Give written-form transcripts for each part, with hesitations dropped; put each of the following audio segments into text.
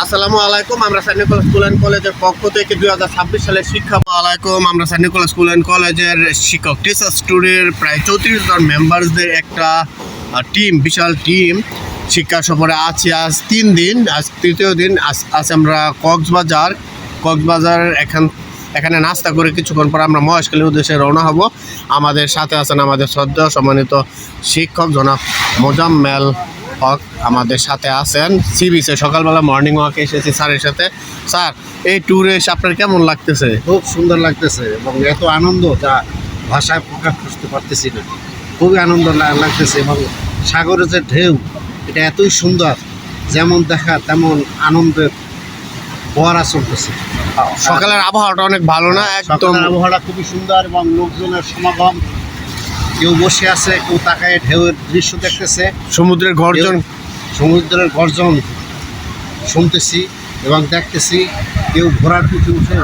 আসসালামু আলাইকুম। আমরা সেন্ট নিকোলাস স্কুল অ্যান্ড কলেজের পক্ষ থেকে 2026 সালের শিক্ষা আলাইকুম। আমরা সেন্ট নিকোলাস স্কুল অ্যান্ড কলেজের শিক্ষক টিচার স্টুডেন্টের প্রায় 34 জন মেম্বারসদের একটা টিম, বিশাল টিম শিক্ষা সফরে আছি আজ 3 দিন। আজ তৃতীয় দিন। আজ আমরা কক্সবাজার এখানে নাস্তা করে কিছুক্ষণ পর আমরা মহেশখালীর উদ্দেশ্যে রওনা হব। আমাদের সাথে আছেন আমাদের শ্রদ্ধেয় সম্মানিত শিক্ষক জনাব মোজাম্মেল হক আমাদের সাথে আছেন। সি বিচে সকালবেলা মর্নিং ওয়াকে এসেছি স্যারের সাথে। স্যার, এই ট্যুরে এসে আপনার কেমন লাগতেছে? খুব সুন্দর লাগতেছে এবং এত আনন্দ যা ভাষায় প্রকাশ করতে পারতেছি না। খুবই আনন্দ লাগতেছে এবং সাগরের যে ঢেউ, এটা এতই সুন্দর, যেমন দেখা তেমন আনন্দের ফোয়ারা চলতেছে। সকালের আবহাওয়াটা অনেক ভালো না? একদম আবহাওয়াটা খুবই সুন্দর এবং লোকজনের সমাগম। কেউ বসে আছে, কেউ তাকায় ঢেউয়ের দৃশ্য দেখতেছে, সমুদ্রের গর্জন শুনতেছি এবং দেখতেছি। কেউ ঘোড়ার পিঠে উঠে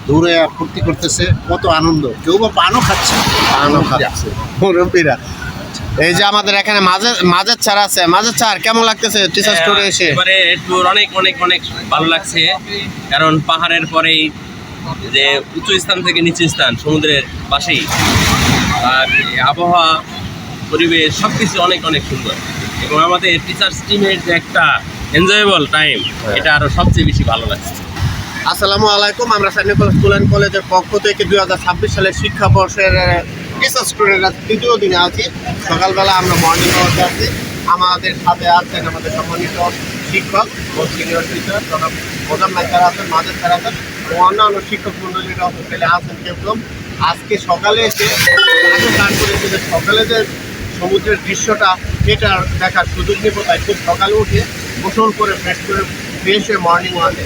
দৌড়ে ফুর্তি করতেছে, কত আনন্দ। কেউ বা পানও খাচ্ছে মুরব্বীরা। এই যে আমাদের এখানে মাঝের ছাড় আছে। মাঝের ছাড় কেমন লাগতেছে টিচার স্টোরে এসে? এবারে ট্যুর অনেক অনেক অনেক ভালো লাগছে, কারণ পাহাড়ের পরেই যে উঁচু স্থান থেকে নিচু স্থান সমুদ্রের পাশেই, আর আবহাওয়া, পরিবেশ সব কিছু অনেক অনেক সুন্দর এবং আমাদের টিচার্স টিমের যে একটা এনজয়েবল টাইম, এটা আরও সবচেয়ে বেশি ভালো লাগছে। আসসালামু আলাইকুম। আমরা সেন্ট নিকোলাস স্কুল অ্যান্ড কলেজের পক্ষ থেকে 2026 সালের শিক্ষাবর্ষের টিচার স্টুডেন্টরা তৃতীয় দিনে আছি। সকালবেলা আমরা মর্নিং ওয়াকে আছি। আমাদের সাথে আছেন আমাদের সম্মানিত শিক্ষক ও সিনিয়র টিচার জনাব মোজাম্মেল স্যার আছেন, মাঝের স্যার আছেন ও অন্যান্য শিক্ষক মণ্ডলীরা হোস্টেলে আছেন কেউ। আজকে সকালে এসে গান করেছে যে সকালে যে সমুদ্রের দৃশ্যটা, এটা দেখার সুযোগ নেব। তাই খুব সকালে উঠে গোসল করে ফ্রেশ হয়ে মর্নিং ওয়াকে,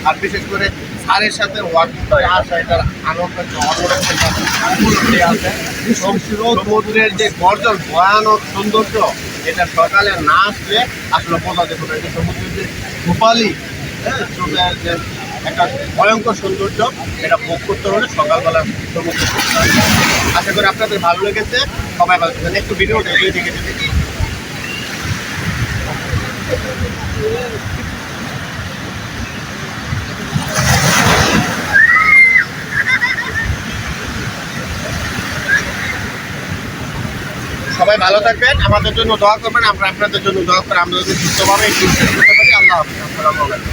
আর বিশেষ করে স্যারের সাথে ওয়াকিং করে আসা, এটার আনন্দ আছে। সমুদ্রের যে গর্জন, ভয়ানক সৌন্দর্য, এটা সকালে না আসলে আসলে বোঝা যেত না। সমুদ্রের যে রূপালি, হ্যাঁ, যে একটা ভয়ঙ্কর সৌন্দর্য, এটা ভোগ করতে হলে সকালবেলা সমুদ্র। আশা করি আপনাদের ভালো লেগেছে। সবাই ভালো থাকবেন। একটু ভিডিওটা এগিয়ে দিকে যদি সবাই ভালো থাকবেন, আমাদের জন্য দোয়া করবেন, আমরা আপনাদের জন্য দোয়া করি। আমরা যদি সুস্থভাবে আল্লাহ হাফেজ। আসসালামু আলাইকুম।